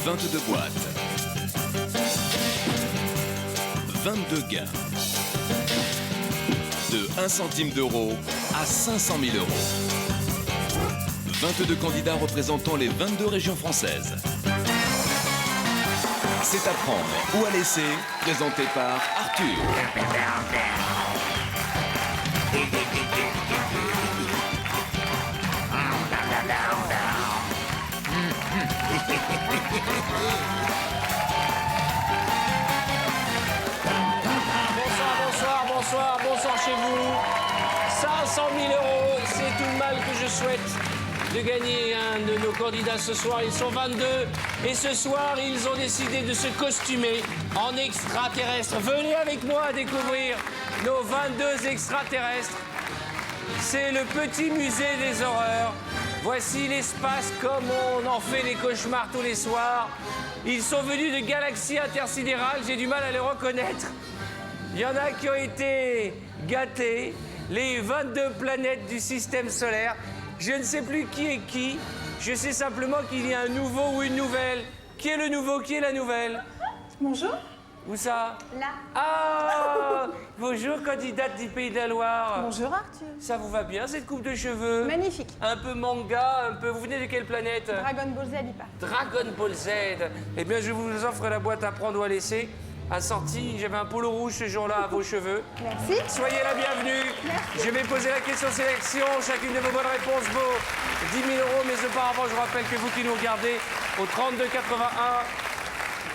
22 boîtes. 22 gains. De 1 centime d'euro à 500 000 euros. 22 candidats représentant les 22 régions françaises. C'est à prendre ou à laisser, présenté par Arthur. Bonsoir chez vous. 500 000 euros, c'est tout le mal que je souhaite de gagner un de nos candidats ce soir. Ils sont 22 et ce soir, ils ont décidé de se costumer en extraterrestres. Venez avec moi découvrir nos 22 extraterrestres. C'est le petit musée des horreurs. Voici l'espace comme on en fait des cauchemars tous les soirs. Ils sont venus de galaxies intersidérales, j'ai du mal à les reconnaître. Il y en a qui ont été gâtés, les 22 planètes du système solaire. Je ne sais plus qui est qui, je sais simplement qu'il y a un nouveau ou une nouvelle. Qui est le nouveau, qui est la nouvelle? Bonjour. Où ça? Là. Ah! Bonjour, candidate du Pays de la Loire. Bonjour Arthur. Ça vous va bien, cette coupe de cheveux? Magnifique. Un peu manga, un peu... Vous venez de quelle planète? Dragon Ball Z, il part. Dragon Ball Z. Eh bien, je vous offre la boîte à prendre ou à laisser. Assortie, j'avais un polo rouge ce jour-là à vos cheveux. Merci. Soyez la bienvenue. Merci. Je vais poser la question sélection. Chacune de vos bonnes réponses vaut 10 000 euros. Mais auparavant, je rappelle que vous qui nous regardez au 32 81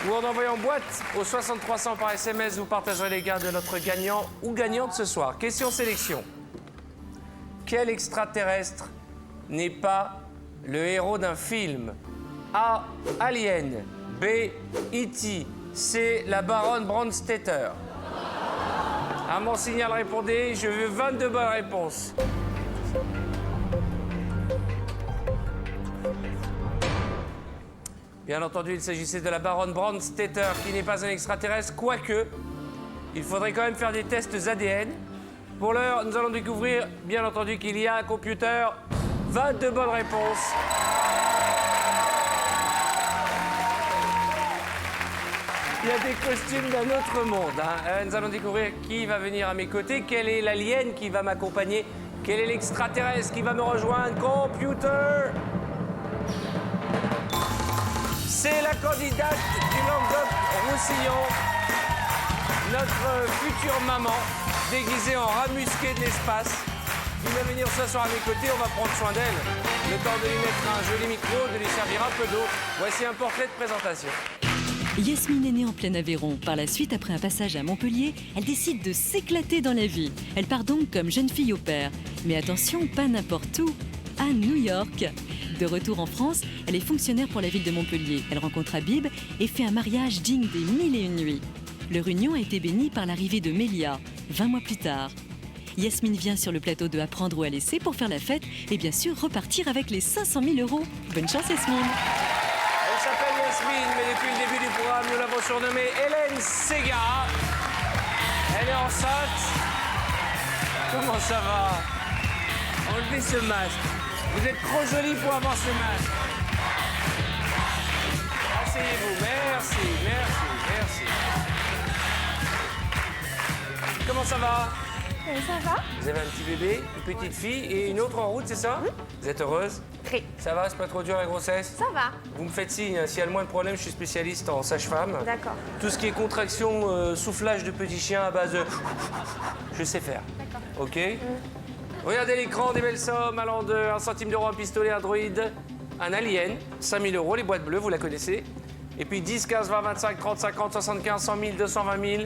ou en envoyant boîte au 6300 par SMS, vous partagerez les gains de notre gagnant ou gagnante ce soir. Question sélection. Quel extraterrestre n'est pas le héros d'un film? A. Alien. B. E.T. C. La baronne Brandstetter. À mon signal, répondez. Je veux 22 bonnes réponses. Bien entendu, il s'agissait de la baronne Brandstetter, qui n'est pas un extraterrestre, quoique il faudrait quand même faire des tests ADN. Pour l'heure, nous allons découvrir, bien entendu, qu'il y a un computer. 22 bonnes réponses. Il y a des costumes d'un autre monde. Nous allons découvrir qui va venir à mes côtés, quel est l'alien qui va m'accompagner, quel est l'extraterrestre qui va me rejoindre. Computer! C'est la candidate du Languedoc-Roussillon, notre future maman, déguisée en rat musqué de l'espace. Il va venir s'asseoir à mes côtés, on va prendre soin d'elle. Le temps de lui mettre un joli micro, de lui servir un peu d'eau. Voici un portrait de présentation. Yasmine est née en plein Aveyron. Par la suite, après un passage à Montpellier, elle décide de s'éclater dans la vie. Elle part donc comme jeune fille au père. Mais attention, pas n'importe où, à New York. De retour en France, elle est fonctionnaire pour la ville de Montpellier. Elle rencontre Habib et fait un mariage digne des 1001 nuits. Leur union a été bénie par l'arrivée de Mélia, 20 mois plus tard. Yasmine vient sur le plateau de Apprendre ou à laisser pour faire la fête et bien sûr repartir avec les 500 000 euros. Bonne chance Yasmine. Elle s'appelle Yasmine, mais depuis le début du programme, nous l'avons surnommée Hélène Ségara. Elle est enceinte. Comment ça va? Enlevez ce masque. Vous êtes trop jolie pour avoir ce masque. Asseyez-vous. Merci. Comment ça va? Ça va? Vous avez un petit bébé, une petite fille et une autre en route, c'est ça? Oui. Vous êtes heureuse? Très. Ça va, c'est pas trop dur la grossesse? Ça va. Vous me faites signe, hein. S'il y a le moins de problèmes, je suis spécialiste en sage-femme. D'accord. Tout ce qui est contraction, soufflage de petits chiens à base de... Je sais faire. D'accord. OK? Regardez l'écran, des belles sommes allant de 1 centime d'euro, un pistolet, un droïde, un alien, 5 000 euros, les boîtes bleues, vous la connaissez. Et puis 10, 15, 20, 25, 30, 50, 75, 100 000, 220 000,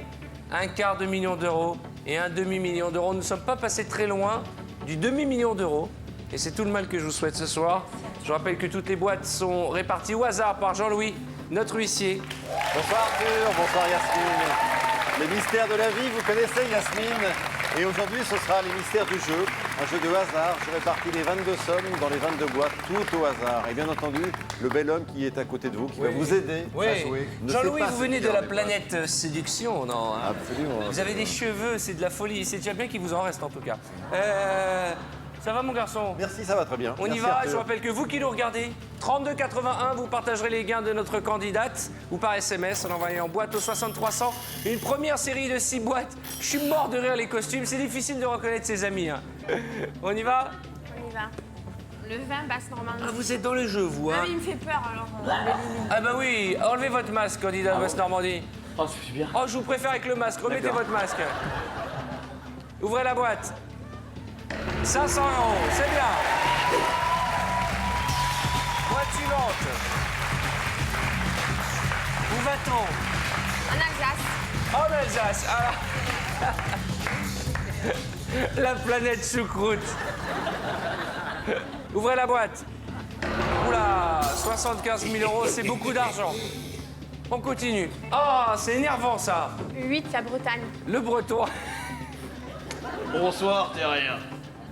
un quart de million d'euros et un demi-million d'euros. Nous ne sommes pas passés très loin du demi-million d'euros. Et c'est tout le mal que je vous souhaite ce soir. Je rappelle que toutes les boîtes sont réparties au hasard par Jean-Louis, notre huissier. Bonsoir Arthur, bonsoir Yasmine. Les mystères de la vie, vous connaissez Yasmine. Et aujourd'hui, ce sera les mystères du jeu. Un jeu de hasard. Je répartis les 22 sommes dans les 22 boîtes, tout au hasard. Et bien entendu, le bel homme qui est à côté de vous, qui va vous aider à jouer. Jean-Louis, vous venez de la planète séduction, non hein? Absolument. Vous avez des cheveux, c'est de la folie. C'est déjà bien qu'il vous en reste en tout cas. Ça va, mon garçon? Merci, ça va très bien. On y Merci, va. Arthur. Je vous rappelle que vous qui nous regardez, 32,81, vous partagerez les gains de notre candidate ou par SMS en envoyant en boîte au 6300 une première série de 6 boîtes. Je suis mort de rire les costumes. C'est difficile de reconnaître ses amis. Hein. On y va? On y va. Le vin basse Normandie. Ah, vous êtes dans le jeu, vous, hein? Ah, il me fait peur, alors on l'élimine. Ah bah oui, enlevez votre masque, candidat Basse Normandie. Oh, je suis bien. Oh, je vous préfère avec le masque. Remettez D'accord. votre masque. Ouvrez la boîte. 500 €, c'est bien. Boîte suivante. Où va-t-on? En Alsace. En Alsace. Ah. La planète choucroute. Ouvrez la boîte. Oula, 75 000 €, c'est beaucoup d'argent. On continue. Ah, c'est énervant ça. 8, la Bretagne. Le breton. Bonsoir, Terrien.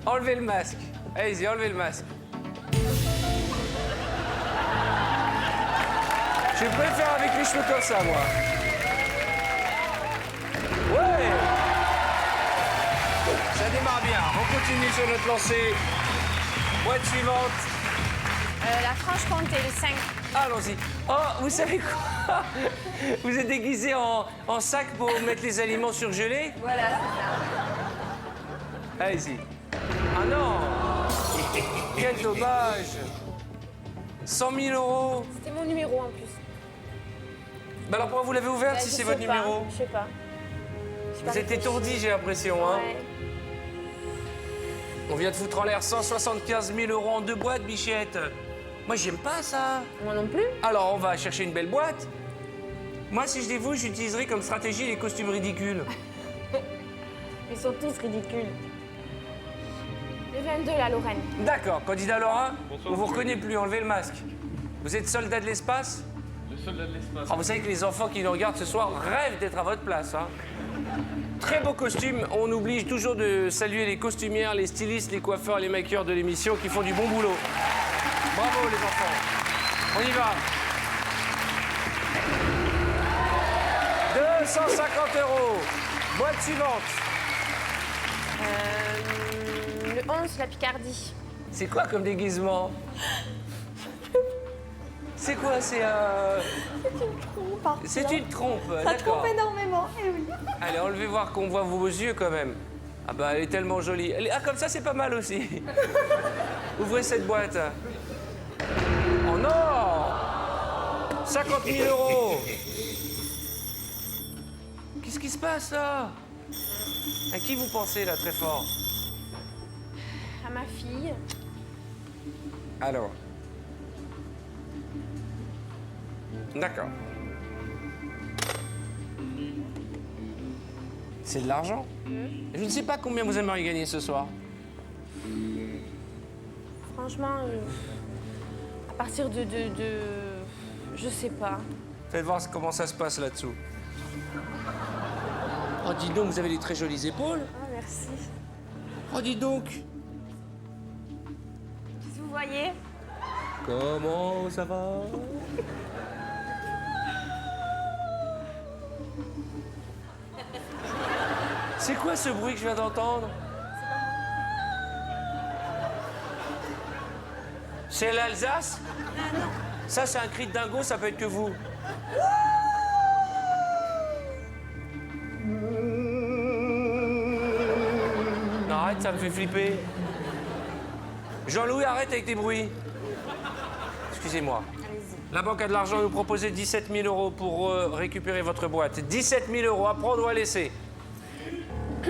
Enlevez le masque. Allez-y, enlevez le masque. Je préfère avec les cheveux comme ça, moi. Ouais. Ça démarre bien. On continue sur notre lancée. Boîte suivante. La Franche-Comté, le 5. Allons-y. Oh, vous savez quoi? Vous êtes déguisé en sac pour mettre les aliments surgelés? Voilà, c'est ça. Allez-y. Ah non! Quel dommage! 100 000 €. C'était mon numéro en plus. Bah alors pourquoi vous l'avez ouverte si Je c'est sais votre pas, numéro? Je sais pas. J'ai pas Vous êtes réfléchi. étourdi, j'ai l'impression. Hein? Ouais. On vient de foutre en l'air 175 000 € en 2 boîtes, Bichette. Moi, j'aime pas ça. Moi non plus. Alors, on va chercher une belle boîte. Moi, si je dis vous, j'utiliserai comme stratégie les costumes ridicules. Ils sont tous ridicules. Le 22, la Lorraine. D'accord, candidat Laura, on vous reconnaît plus, enlevez le masque. Vous êtes soldat de l'espace? Le soldat de l'espace. Ah, vous savez que les enfants qui nous regardent ce soir rêvent d'être à votre place. Hein. Très beau costume. On oublie toujours de saluer les costumières, les stylistes, les coiffeurs, les maquilleurs de l'émission qui font du bon boulot. Bravo les enfants. On y va. 250 €. Boîte suivante. Le 11, la Picardie. C'est quoi comme déguisement? C'est quoi? C'est C'est une trompe, Ça d'accord. trompe énormément, eh oui. Allez, enlevez voir qu'on voit vos yeux quand même. Ah bah elle est tellement jolie. Ah comme ça c'est pas mal aussi. Ouvrez cette boîte. Oh non! 50 000 €. Qu'est-ce qui se passe là? À qui vous pensez là très fort? À ma fille. Alors. D'accord. C'est de l'argent. Je ne sais pas combien vous aimeriez gagner ce soir. Franchement, à partir de... Je sais pas. Faites voir comment ça se passe là-dessous. Oh, dis donc, vous avez des très jolies épaules. Ah, merci. Oh, dis donc. Qu'est-ce que vous voyez? Comment ça va? C'est quoi ce bruit que je viens d'entendre? C'est l'Alsace? Ça, c'est un cri de dingo, ça peut être que vous. Non, arrête, ça me fait flipper. Jean-Louis, arrête avec tes bruits. Excusez-moi. La Banque a de l'argent, nous proposait 17 000 € pour récupérer votre boîte. 17 000 €, à prendre ou à laisser. Ouais,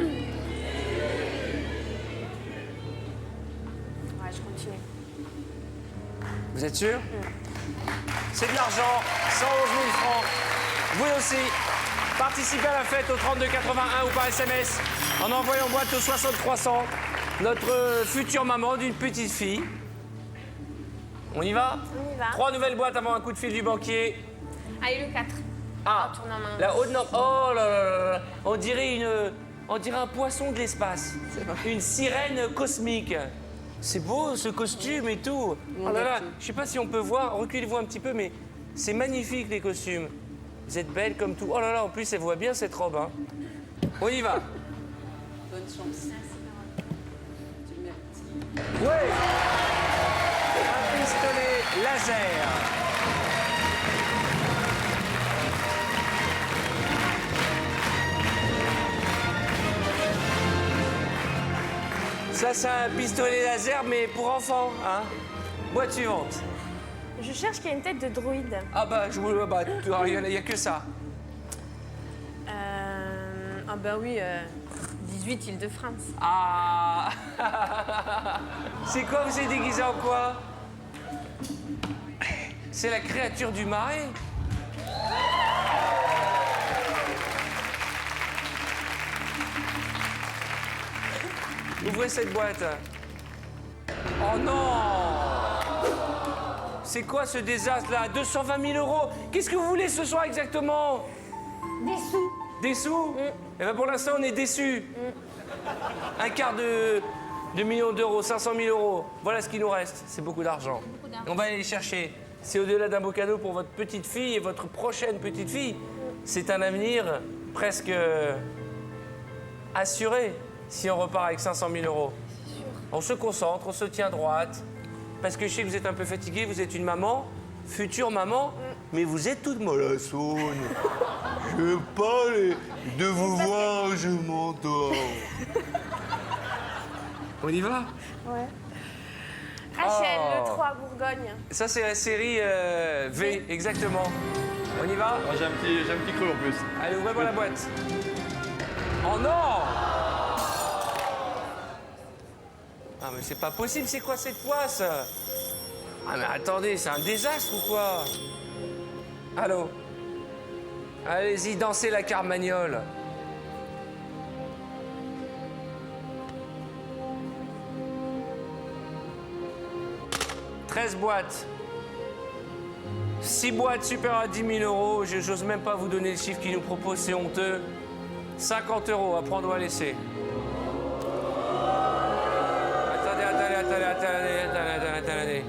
je continue. Vous êtes sûr? C'est de l'argent, 111 000 francs. Vous aussi, participez à la fête au 3281 ou par SMS en envoyant boîte au 6300 notre future maman d'une petite fille. On y va? On y va. 3 nouvelles boîtes avant un coup de fil du banquier. Allez, le 4. Ah, Retourne en main. la haute norme. Oh là là là là. On dirait un poisson de l'espace. Une sirène cosmique. C'est beau ce costume et tout. Oh là là, je sais pas si on peut voir, reculez-vous un petit peu, mais c'est magnifique les costumes. Vous êtes belle comme tout. Oh là là, en plus elle voit bien cette robe. Hein. On y va. Bonne chance. Ouais. Un pistolet laser. Ça, c'est un pistolet laser, mais pour enfants, hein. Boîte suivante. Je cherche qu'il y a une tête de droïde. Ah bah, il n'y a que ça. Ah bah oui, 18 Île-de-France. Ah. C'est quoi, vous êtes déguisé en quoi? C'est la créature du marais. Ouvrez cette boîte. Oh non! C'est quoi ce désastre-là? 220 000 €. Qu'est-ce que vous voulez ce soir exactement? Des sous. Des sous? Eh ben pour l'instant, on est déçus. Un quart de million d'euros, 500 000 €. Voilà ce qui nous reste. C'est beaucoup d'argent. On va aller les chercher. C'est au-delà d'un beau cadeau pour votre petite fille et votre prochaine petite fille. C'est un avenir presque assuré si on repart avec 500 000 €. On se concentre, on se tient droite. Parce que je sais que vous êtes un peu fatiguée, vous êtes une maman, future maman, mais vous êtes toute mollassonne. Je veux pas de vous voir, je m'endors. On y va? Ouais. Rachel, Oh. le 3, Bourgogne. Ça, c'est la série V, exactement. On y va? J'ai un petit creux en plus. Allez, ouvrez-moi la boîte. Oh non! Ah, mais c'est pas possible, c'est quoi cette poisse? Ah, mais attendez, c'est un désastre ou quoi? Allô? Allez-y, dansez la carmagnole. « 13 boîtes. 6 boîtes supérieures à 10 000 €. J'ose même pas vous donner le chiffre qu'ils nous proposent, c'est honteux. 50 € à prendre ou à laisser. Attendez.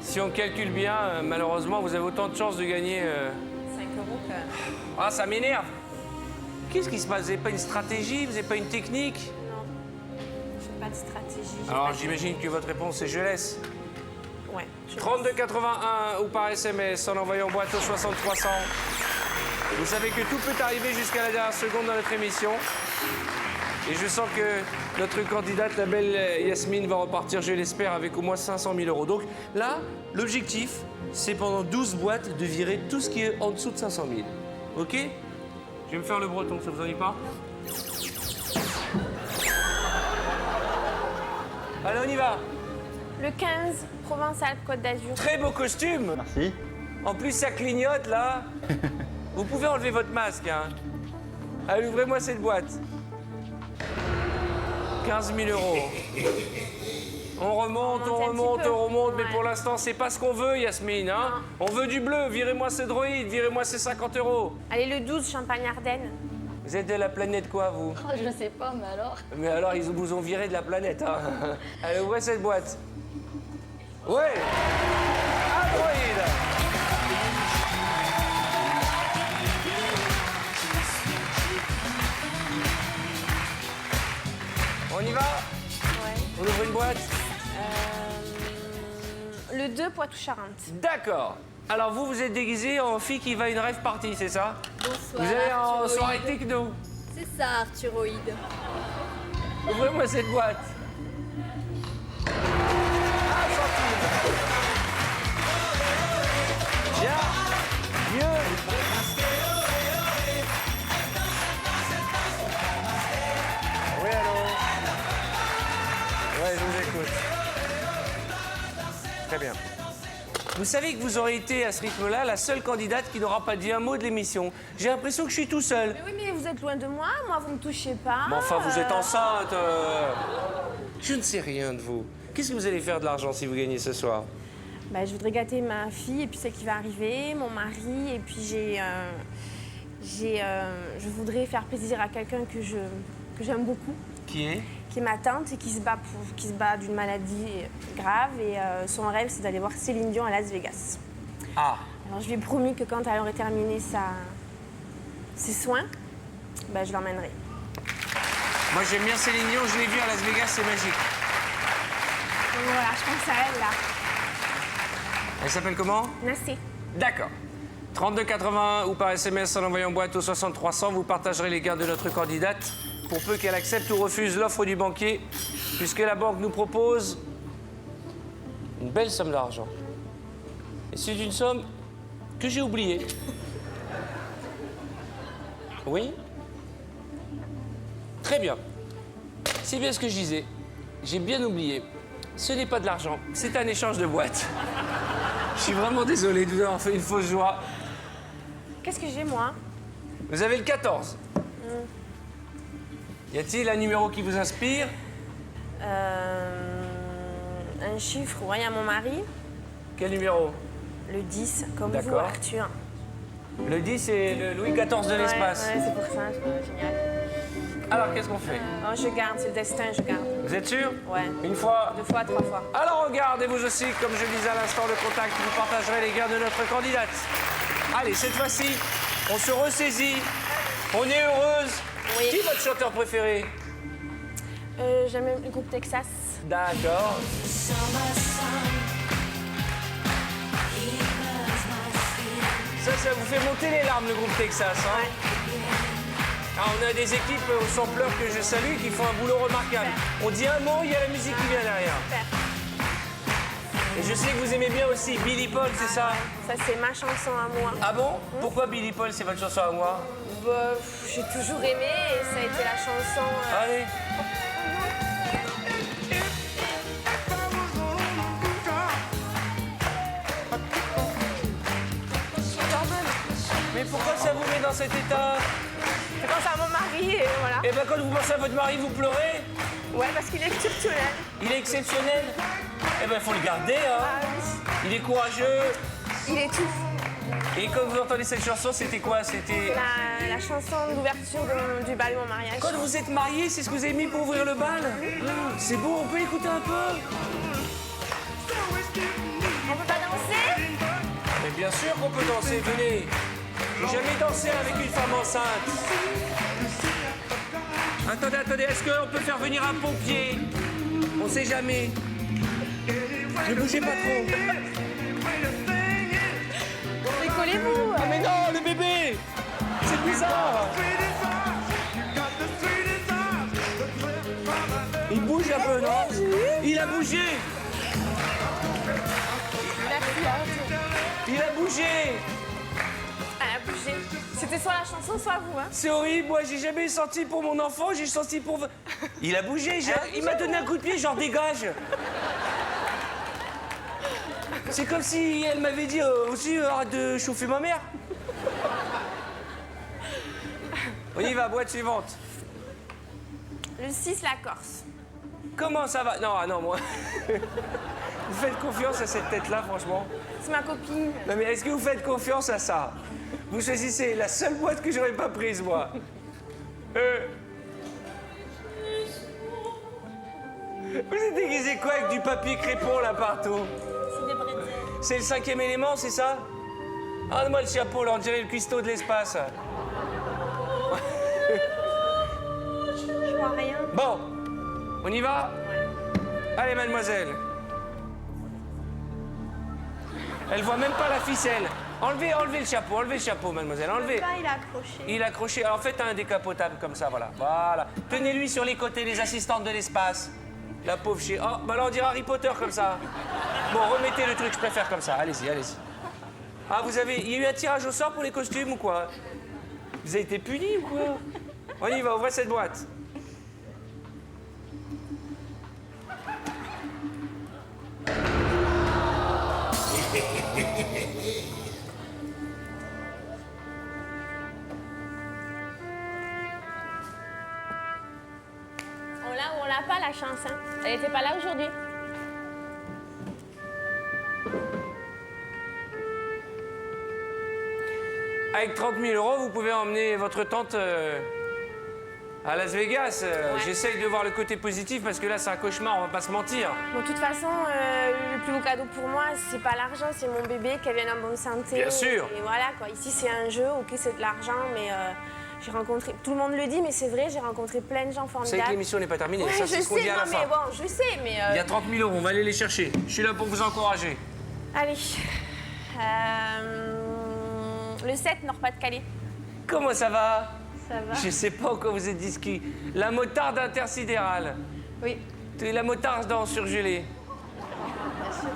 Si on calcule bien, malheureusement, vous avez autant de chances de gagner... 5 € que... Ah, ça m'énerve. Qu'est-ce qui se passe? Vous n'avez pas une stratégie? Vous n'avez pas une technique? Non, j'ai pas de stratégie. j'ai Alors, pas de- j'imagine que votre réponse, c'est je laisse. Ouais. je- 3281 ou par SMS en envoyant boîte au 6300. Vous savez que tout peut arriver jusqu'à la dernière seconde dans notre émission. Et je sens que notre candidate, la belle Yasmine, va repartir, je l'espère, avec au moins 500 000 €. Donc là, l'objectif, c'est pendant 12 boîtes de virer tout ce qui est en dessous de 500 000. OK? Je vais me faire le breton, ça vous ennuie pas? Allez, on y va. Le 15, Provence-Alpes-Côte d'Azur. Très beau costume. Merci. En plus, ça clignote, là. Vous pouvez enlever votre masque, hein. Allez, ouvrez-moi cette boîte. 15 000 €. On remonte, On monte un petit peu. mais Ouais. pour l'instant, c'est pas ce qu'on veut, Yasmine, hein. On veut du bleu, virez-moi ce droïde, virez-moi ces 50 €. Allez, le 12, Champagne-Ardenne. Vous êtes de la planète quoi, vous? Oh, je sais pas, mais alors. Mais alors, ils vous ont viré de la planète, hein. Allez, ouvrez cette boîte. Ouais. Un droïde. On y va? Ouais. On ouvre une boîte? Le 2, Poitou-Charentes. D'accord. Alors vous, vous êtes déguisé en fille qui va à une rave party, c'est ça? Bonsoir. Vous allez en Arthuroïde. soirée techno. C'est ça, Arthuroïde. Ouvrez-moi cette boîte. Un centime. Bien. Mieux. Oui, allô? Ouais, je vous écoute. Très bien. Vous savez que vous aurez été, à ce rythme-là, la seule candidate qui n'aura pas dit un mot de l'émission. J'ai l'impression que je suis tout seul. Mais oui, mais vous êtes loin de moi, vous me touchez pas. Mais enfin, vous êtes enceinte. Je ne sais rien de vous. Qu'est-ce que vous allez faire de l'argent si vous gagnez ce soir? Bah, je voudrais gâter ma fille et puis celle qui va arriver, mon mari, et puis je voudrais faire plaisir à quelqu'un que j'aime beaucoup, Qui est? qui est ma tante et qui se bat d'une maladie grave. Et son rêve, c'est d'aller voir Céline Dion à Las Vegas. Ah. Alors je lui ai promis que quand elle aurait terminé ses soins, bah, je l'emmènerai. Moi, j'aime bien Céline Dion. Je l'ai vue à Las Vegas, c'est magique. voilà, je pense à elle là. Elle s'appelle comment? Nassé. D'accord. 32,80 ou par SMS en envoyant boîte au 6300, vous partagerez les gains de notre candidate pour peu qu'elle accepte ou refuse l'offre du banquier, puisque la banque nous propose une belle somme d'argent. Et c'est une somme que j'ai oubliée. Oui? Très bien. C'est bien ce que je disais. J'ai bien oublié. Ce n'est pas de l'argent, c'est un échange de boîtes. Je suis vraiment désolé de vous avoir fait une fausse joie. Qu'est-ce que j'ai, moi? Vous avez le 14. Y a-t-il un numéro qui vous inspire? Un chiffre, oui, à mon mari. Quel numéro? Le 10, comme vous, D'accord. Arthur. Le 10, c'est le Louis XIV de l'espace. Ouais, c'est pour ça, c'est génial. Alors, qu'est-ce qu'on fait? Oh, je garde, c'est le destin, je garde. Vous êtes sûr? Ouais. Une fois? 2 fois, 3 fois. Alors, regardez vous aussi, comme je disais à l'instant, le contact, vous partagerez les gains de notre candidate. Allez, cette fois-ci, on se ressaisit. On est heureuse. Oui. Qui est votre chanteur préféré? J'aime le groupe Texas. D'accord. Ça vous fait monter les larmes, le groupe Texas, hein? Ouais. Ah, on a des équipes au sampleur que je salue qui font un boulot remarquable. On dit un mot, il y a la musique qui vient derrière. Super. Et je sais que vous aimez bien aussi Billy Paul, c'est ça? Ça, c'est ma chanson à moi. Ah bon? Pourquoi Billy Paul, c'est votre chanson à moi? Bah, j'ai toujours aimé et ça a été la chanson. Allez. Mais pourquoi ça vous met dans cet état? Je pense à mon mari et voilà. Eh ben quand vous pensez à votre mari, vous pleurez? Ouais, parce qu'il est exceptionnel. Il est exceptionnel? Eh ben faut le garder, hein. Ah oui. Il est courageux. Il est tout. Et quand vous entendez cette chanson, c'était quoi? C'était... La chanson d'ouverture du bal de mon mariage. Quand vous êtes mariés, c'est ce que vous avez mis pour ouvrir le bal? C'est beau, on peut écouter un peu? On peut pas danser? Mais bien sûr qu'on peut danser, venez. J'ai jamais dansé avec une femme enceinte. Attendez, est-ce qu'on peut faire venir un pompier? On sait jamais. Ne bougez pas trop. Décollez-vous. Ah mais non, le bébé! C'est bizarre! Il bouge un peu, non? Il a bougé! Il a bougé! Elle a bougé. C'était soit la chanson, soit vous, hein. C'est horrible, moi j'ai jamais senti pour mon enfant, j'ai senti pour... Il a bougé, il m'a donné un coup de pied, genre dégage! C'est comme si elle m'avait dit aussi arrête de chauffer ma mère. On y va, boîte suivante. Le 6, la Corse. Comment ça va? Non, moi. Vous faites confiance à cette tête-là, franchement? C'est ma copine. Non, mais est-ce que vous faites confiance à ça? Vous choisissez la seule boîte que j'aurais pas prise, moi. Vous êtes déguisé quoi avec du papier crépon là partout? C'est des bretzels. C'est le 5e élément, c'est ça? Ah, moi le chapeau, là, on dirait le cuistot de l'espace. Je vois rien. Bon, on y va? Allez, mademoiselle. Elle voit même pas la ficelle. Enlevez le chapeau, mademoiselle, enlevez. Là, il a accroché. Il a accroché. Alors faites un décapotable comme ça, voilà. Voilà. Tenez-lui sur les côtés, les assistantes de l'espace. La pauvre chier. Oh, bah là on dirait Harry Potter comme ça. Bon, remettez le truc, je préfère comme ça. Allez-y. Ah, il y a eu un tirage au sort pour les costumes ou quoi? Vous avez été punis ou quoi? On y va, ouvrez cette boîte. On l'a ou on l'a pas, la chance, hein. Elle était pas là aujourd'hui. Avec 30 000 euros, vous pouvez emmener votre tante à Las Vegas. Ouais. J'essaye de voir le côté positif parce que là, c'est un cauchemar, on va pas se mentir. Bon, de toute façon, le plus beau cadeau pour moi, c'est pas l'argent, c'est mon bébé, qu'elle vienne en bonne santé. Bien sûr. Et voilà, quoi. Ici, c'est un jeu, ok, c'est de l'argent, mais J'ai rencontré, tout le monde le dit, mais c'est vrai, j'ai rencontré plein de gens Vous savez que formidables. l'émission n'est pas terminée, Ouais, ça c'est je ce qu'on dit sais, à la non, fin. mais bon, je sais, mais... Il y a 30 000 euros, on va aller les chercher. Je suis là pour vous encourager. Allez. Le 7, Nord-Pas-de-Calais. Comment ça va? Ça va? Je sais pas encore vous êtes dit ski. La motarde intersidérale. Oui. La motarde dans surgelée. Bien sûr.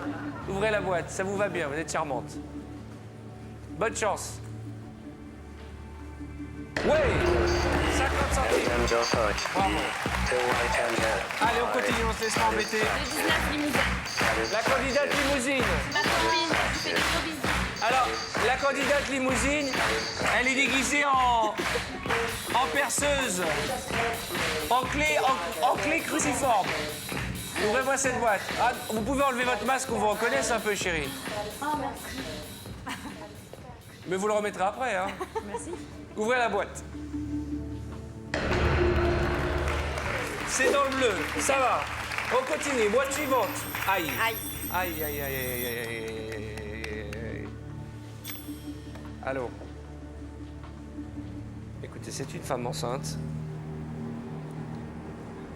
Ouvrez la boîte, ça vous va bien, vous êtes charmante. Bonne chance. Ouais, 50 centimes. Bravo. Allez, on continue, on se laisse pas embêter. Le 19 Limousin. La candidate limousine. Ma copine, je fais des gros bisous. Alors, la candidate limousine, elle est déguisée en perceuse, en clé cruciforme. Ouvrez-moi cette boîte. Ah, vous pouvez enlever votre masque, on vous reconnaisse un peu, chérie. Oh, merci. Mais vous le remettrez après, hein. Merci. Ouvrez la boîte. C'est dans le bleu, ça va. On continue, boîte suivante. Aïe. Aïe. Aïe, aïe, aïe, aïe, aïe, aïe, aïe. Allô. Écoutez, c'est une femme enceinte.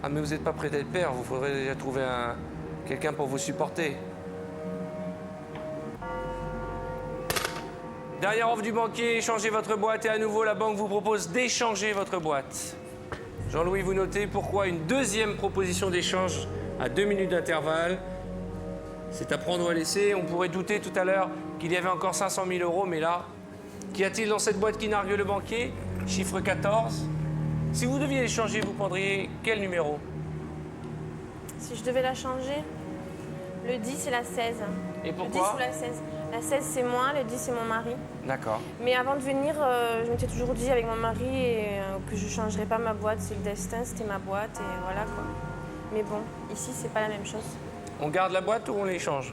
Ah, mais vous n'êtes pas prêt d'être père, vous faudrait déjà trouver quelqu'un pour vous supporter. Dernière offre du banquier, échangez votre boîte et à nouveau la banque vous propose d'échanger votre boîte. Jean-Louis, vous notez pourquoi une deuxième proposition d'échange à 2 minutes d'intervalle. C'est à prendre ou à laisser. On pourrait douter tout à l'heure qu'il y avait encore 500 000 euros, mais là, qu'y a-t-il dans cette boîte qui nargue le banquier? Chiffre 14. Si vous deviez échanger, vous prendriez quel numéro? Si je devais la changer, le 10 et la 16. Et Le 10 pourquoi? ou la 16. La 16, c'est moi, le 10, c'est mon mari. D'accord. Mais avant de venir, je m'étais toujours dit avec mon mari que je ne changerais pas ma boîte. C'est le destin, c'était ma boîte et voilà quoi. Mais bon, ici, c'est pas la même chose. On garde la boîte ou on l'échange?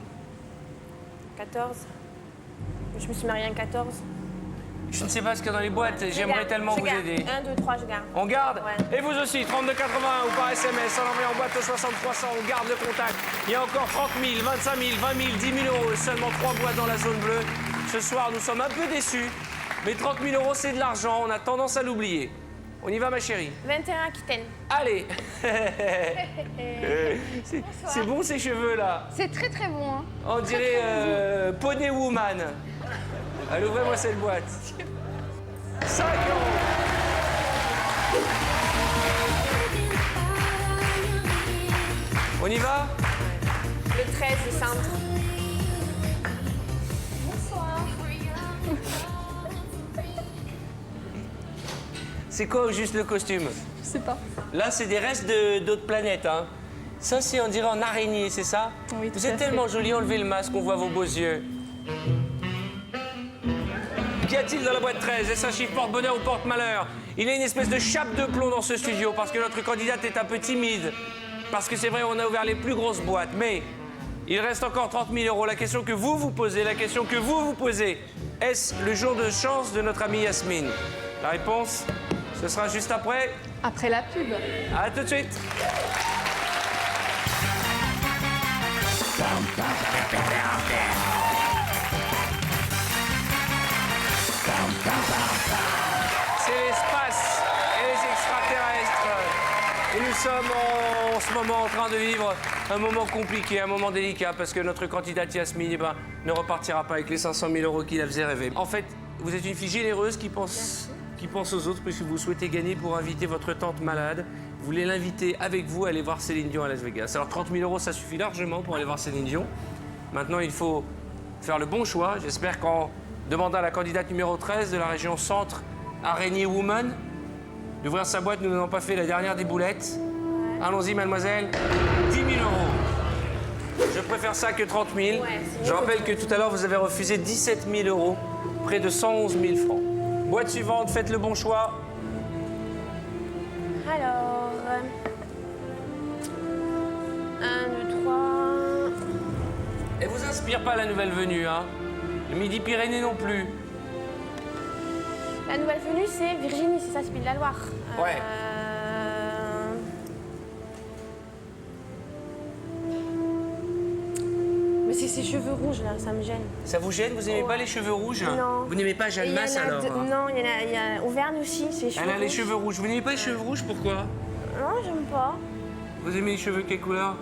14. Je me suis mariée en 14. Je ne sais pas ce qu'il y a dans les boîtes. J'aimerais tellement vous aider. 1, 2, 3, je garde. On garde? Ouais. Et vous aussi, 32,81 ou par SMS, en envoyant en boîte au 60 300, on garde le contact. Il y a encore 30 000, 25 000, 20 000, 10 000 euros, seulement 3 boîtes dans la zone bleue. Ce soir, nous sommes un peu déçus, mais 30 000 euros, c'est de l'argent, on a tendance à l'oublier. On y va, ma chérie? 21 Aquitaine. Allez. C'est bon, ces cheveux-là. C'est très très bon, hein. On dirait Poney Woman. Allez, ouvrez-moi cette boîte. 5 euros. On y va? Le 13 du centre. C'est quoi au juste le costume? Je sais pas. Là, c'est des restes d'autres planètes, hein. Ça, c'est, on dirait, en araignée, c'est ça? Oui, tout Vous à êtes fait. tellement jolie, enlevez le masque, on voit vos beaux yeux. Qu'y a-t-il dans la boîte 13? Est-ce un chiffre porte-bonheur ou porte-malheur? Il y a une espèce de chape de plomb dans ce studio parce que notre candidate est un peu timide. Parce que c'est vrai, on a ouvert les plus grosses boîtes, mais il reste encore 30 000 euros. La question que vous vous posez, est-ce le jour de chance de notre amie Yasmine? La réponse, ce sera juste après. Après la pub. À tout de suite. C'est l'espace et les extraterrestres. Et nous sommes en ce moment en train de vivre un moment compliqué, un moment délicat, parce que notre candidate Yasmine ne repartira pas avec les 500 000 euros qui la faisaient rêver. En fait, vous êtes une fille généreuse qui pense aux autres, puisque vous souhaitez gagner pour inviter votre tante malade. Vous voulez l'inviter avec vous à aller voir Céline Dion à Las Vegas. Alors 30 000 euros, ça suffit largement pour aller voir Céline Dion. Maintenant, il faut faire le bon choix. J'espère qu'en demandant à la candidate numéro 13 de la région Centre, Araignée Woman, d'ouvrir sa boîte, nous n'avons pas fait la dernière des boulettes. Allons-y, mademoiselle. 10 000 euros. Je préfère ça que 30 000. Je rappelle que tout à l'heure, vous avez refusé 17 000 euros, près de 111 000 francs. Boîte suivante, faites le bon choix. Alors... 1, 2, 3... Elle vous inspire pas la nouvelle venue, hein? Le Midi-Pyrénées non plus. La nouvelle venue, c'est Virginie, c'est ça, c'est Pays de la Loire. Ouais. Mais c'est ces cheveux rouges, là, ça me gêne. Ça vous gêne? Vous n'aimez pas les cheveux rouges? Non. Vous n'aimez pas Et Jeanne il y en Masse a alors? Non, il y a Auvergne aussi, c'est les cheveux Elle a les rouges. cheveux rouges. Vous n'aimez pas les cheveux rouges? Pourquoi? Non, j'aime pas. Vous aimez les cheveux quelle couleur?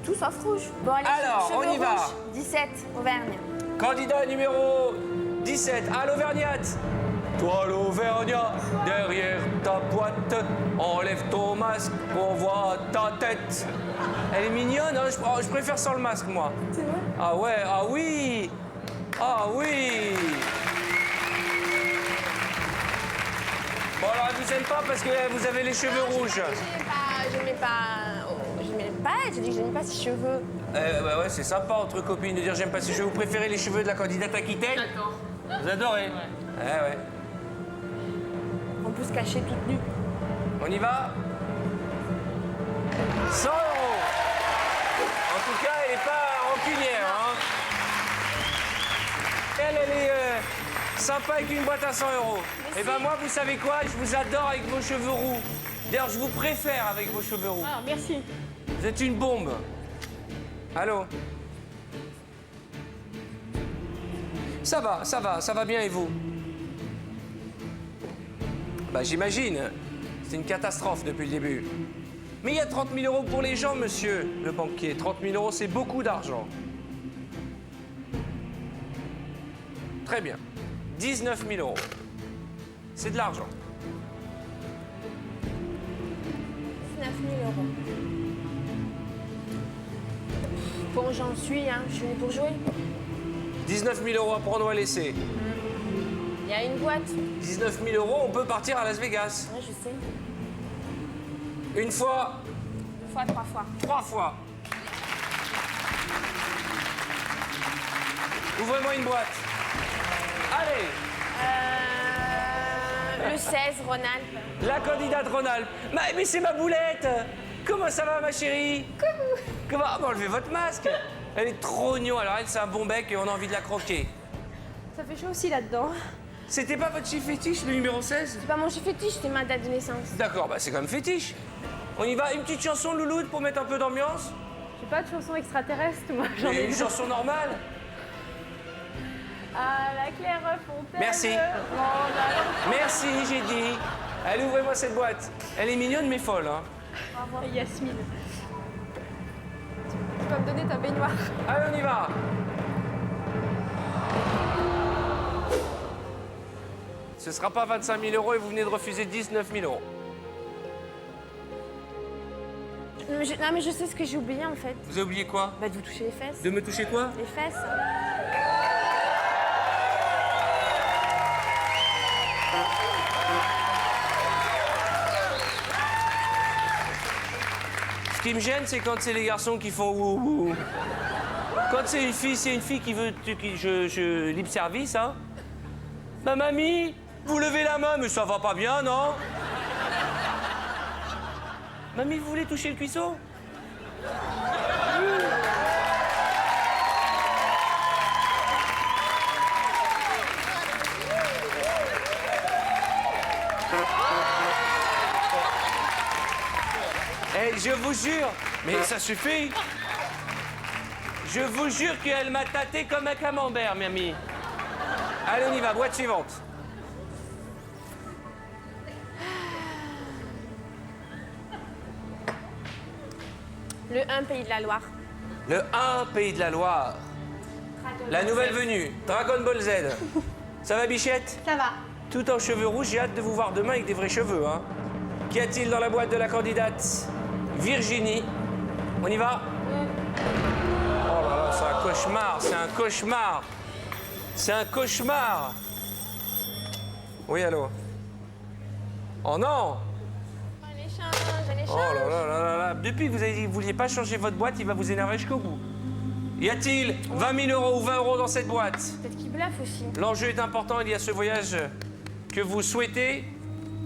Tout sauf rouge. Bon, allez, Alors, cheveux on y va. rouges, 17, Auvergne. Candidat numéro 17, à l'Auvergnate. Toi l'Auvergnat, derrière ta boîte, enlève ton masque, on voit ta tête. Elle est mignonne, hein, je préfère sans le masque, moi. C'est vrai? Ah ouais, ah oui. Ah oui. Bon alors, elle vous aime pas parce que vous avez les cheveux rouges. J'aimais pas, j'ai dit que j'aimais pas ses cheveux. Bah ouais, c'est sympa entre copines de dire j'aime pas ces cheveux. Vous préférez les cheveux de la candidate Aquitaine? J'adore. Vous adorez? Ouais. Ouais. On peut se cacher toute nue. On y va? 100 €. En tout cas, elle n'est pas rancunière. Hein. Elle est sympa avec une boîte à 100 €. Et ben moi, vous savez quoi? Je vous adore avec vos cheveux roux. D'ailleurs, je vous préfère avec vos cheveux roux. Ah, merci. Vous êtes une bombe. Allô? Ça va bien et vous? Bah j'imagine. C'est une catastrophe depuis le début. Mais il y a 30 000 € pour les gens, monsieur le banquier. 30 000 €, c'est beaucoup d'argent. Très bien. 19 000 €. C'est de l'argent. 19 000 €. Bon, j'en suis, hein. Je suis venue pour jouer. 19 000 € à prendre ou à laisser. Il y a une boîte. 19 000 €, on peut partir à Las Vegas. Ouais, je sais. Une fois, 2 fois, 3 fois. 3 fois. Ouvrez-moi une boîte. Allez, Le 16, Rhône-Alpes. la candidate Rhône-Alpes. Mais c'est ma boulette. Comment ça va, ma chérie? Coucou. Comment? Ah, bah, enlevez votre masque. Elle est trop mignon. Alors elle, c'est un bon bec et on a envie de la croquer. Ça fait chaud aussi là-dedans. C'était pas votre chiffre fétiche, le numéro 16? C'est pas mon chiffre fétiche, c'est ma date de naissance. D'accord, bah c'est quand même fétiche. On y va, une petite chanson, Louloute, pour mettre un peu d'ambiance? J'ai pas de chanson extraterrestre, moi. J'en Et ai une chanson normale? À la Clairefontaine. Merci. Merci, j'ai dit. Allez, ouvrez-moi cette boîte. Elle est mignonne mais folle, hein. Au revoir, Yasmine. Tu vas me donner ta baignoire. Allez, on y va. Ce sera pas 25 000 € et vous venez de refuser 19 000 €. Non, mais je sais ce que j'ai oublié en fait. Vous avez oublié quoi? Bah, de vous toucher les fesses. De me toucher quoi? Les fesses. Ce qui me gêne, c'est quand c'est les garçons qui font ouh ouh. Quand c'est une fille qui veut je libre service, hein. Ma mamie, vous levez la main, mais ça va pas bien, non? Mamie, vous voulez toucher le cuisseau? Eh, je vous jure, mais ça suffit. Je vous jure qu'elle m'a tâté comme un camembert, mamie. Allez, on y va, boîte suivante. Le 1, Pays de la Loire. Le 1, Pays de la Loire. La nouvelle venue, Dragon Ball Z. Ça va, Bichette? Ça va. Tout en cheveux rouges, j'ai hâte de vous voir demain avec des vrais cheveux, hein. Qu'y a-t-il dans la boîte de la candidate Virginie? On y va? Oh là là, c'est un cauchemar, c'est un cauchemar. C'est un cauchemar. Oui, allô? Oh non! J'en Oh là là là là là. Depuis que vous avez dit que vous vouliez pas changer votre boîte, il va vous énerver jusqu'au bout. Y a-t-il 20 000 € ou 20 € dans cette boîte? Peut-être qu'il bluffe aussi. L'enjeu est important, il y a ce voyage que vous souhaitez.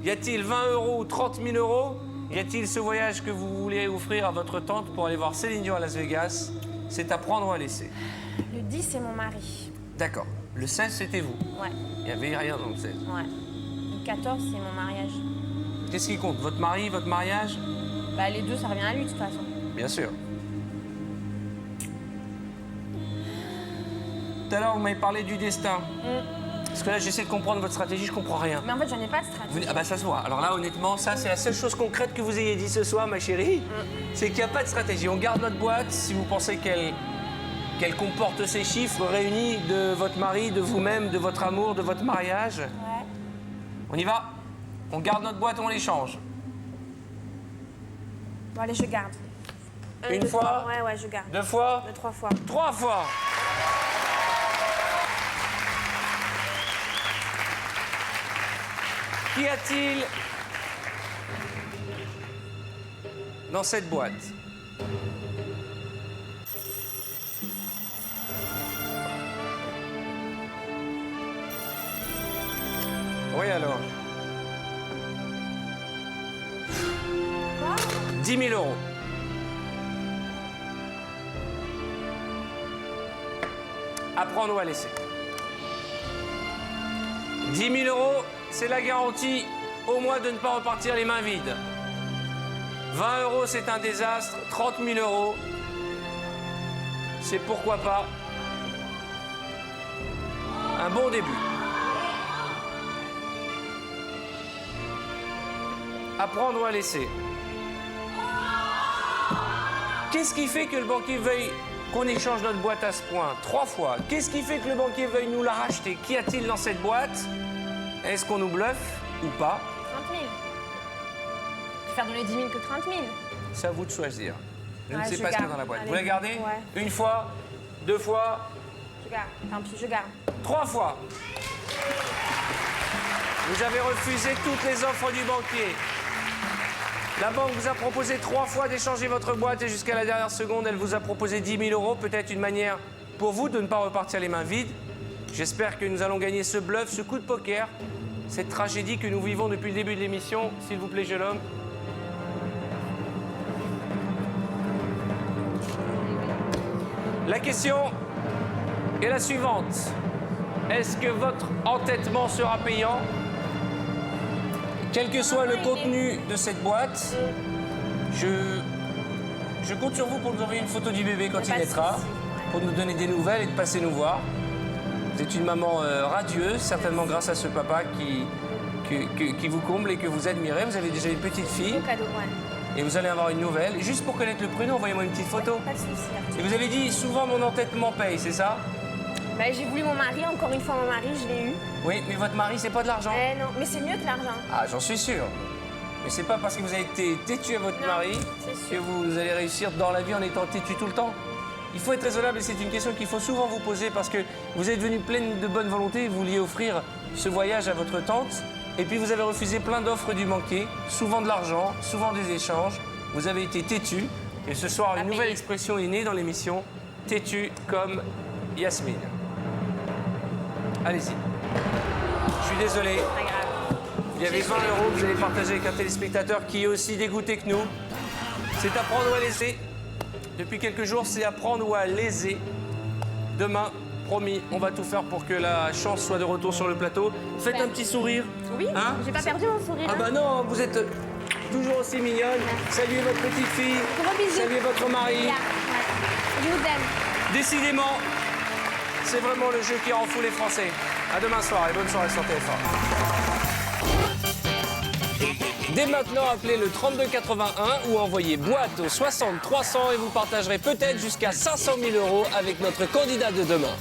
Y a-t-il 20 € ou 30 000 €? Y a-t-il ce voyage que vous voulez offrir à votre tante pour aller voir Céline Dion à Las Vegas? C'est à prendre ou à laisser. Le 10, c'est mon mari. D'accord. Le 16, c'était vous. Ouais, Il n'y avait rien dans le 16. ouais. Le 14, c'est mon mariage. Qu'est-ce qui compte? Votre mari, votre mariage? Bah, les deux, ça revient à lui, de toute façon. Bien sûr. tout à l'heure, vous m'avez parlé du destin. Parce que là, j'essaie de comprendre votre stratégie, je comprends rien. Mais en fait, j'en ai pas de stratégie. Ah bah ça se voit. Alors là, honnêtement, ça, c'est la seule chose concrète que vous ayez dit ce soir, ma chérie. C'est qu'il n'y a pas de stratégie. On garde notre boîte si vous pensez qu'elle comporte ces chiffres réunis de votre mari, de vous-même, de votre amour, de votre mariage. Ouais. On y va? On garde notre boîte, on l'échange. Bon, allez, je garde. Une deux, fois? trois. Ouais, je garde. 2 fois? 3 fois. 3 fois. Qu'y a-t-il dans cette boîte? Oui, alors. 10 000 euros. À prendre ou à laisser. 10 000 euros, c'est la garantie au moins de ne pas repartir les mains vides. 20 euros, c'est un désastre. 30 000 euros, c'est pourquoi pas un bon début. À prendre ou à laisser. Qu'est-ce qui fait que le banquier veuille qu'on échange notre boîte à ce point? 3 fois. Qu'est-ce qui fait que le banquier veuille nous la racheter? Qu'y a-t-il dans cette boîte? Est-ce qu'on nous bluffe ou pas? 30 000. Je préfère donner 10 000 que 30 000. C'est à vous de choisir. Je ne Ouais, sais je pas ce qu'il y a garde. dans la boîte. Allez. Vous la gardez? Ouais. 1 fois, 2 fois, Je garde. Tant pis, je garde. 3 fois. Vous avez refusé toutes les offres du banquier. La banque vous a proposé 3 fois d'échanger votre boîte et jusqu'à la dernière seconde, elle vous a proposé 10 000 euros. Peut-être une manière pour vous de ne pas repartir les mains vides. J'espère que nous allons gagner ce bluff, ce coup de poker, cette tragédie que nous vivons depuis le début de l'émission. S'il vous plaît, jeune homme. La question est la suivante. Est-ce que votre entêtement sera payant? Quel que soit le contenu de cette boîte, je compte sur vous pour nous envoyer une photo du bébé quand il Pas de naîtra, souci. pour nous donner des nouvelles et de passer nous voir. Vous êtes une maman radieuse, certainement grâce à ce papa qui vous comble et que vous admirez. Vous avez déjà une petite fille Beau cadeau, ouais. et vous allez avoir une nouvelle. Juste pour connaître le prénom, envoyez-moi une petite photo. Pas de souci, Arthur. Et vous avez dit souvent mon entêtement paye, c'est ça? Bah, j'ai voulu mon mari, encore une fois mon mari, je l'ai eu. Oui, mais votre mari, c'est pas de l'argent. Eh non, mais c'est mieux que l'argent. Ah, j'en suis sûr. Mais c'est pas parce que vous avez été têtu à votre Non, mari c'est que sûr. vous allez réussir dans la vie en étant têtu tout le temps. Il faut être raisonnable et c'est une question qu'il faut souvent vous poser parce que vous êtes venu pleine de bonne volonté, vous vouliez offrir ce voyage à votre tante et puis vous avez refusé plein d'offres du banquier, souvent de l'argent, souvent des échanges. Vous avez été têtu et ce soir, une nouvelle expression est née dans l'émission, têtu comme Yasmine. Allez-y. Je suis désolé. Pas grave. Il y avait 20 euros que vous allez partager avec un téléspectateur qui est aussi dégoûté que nous. C'est à prendre ou à laisser. Depuis quelques jours, c'est à prendre ou à léser. Demain, promis, on va tout faire pour que la chance soit de retour sur le plateau. Faites un petit sourire. Oui, Hein? j'ai pas perdu mon sourire. Ah bah non, vous êtes toujours aussi mignonne. Saluez votre petite fille. Gros bisous. Saluez votre mari. Ouais. Je vous aime. Décidément, c'est vraiment le jeu qui rend fou les Français. À demain soir et bonne soirée sur TF1. Dès maintenant, appelez le 3281 ou envoyez boîte au 60 300 et vous partagerez peut-être jusqu'à 500 000 euros avec notre candidat de demain.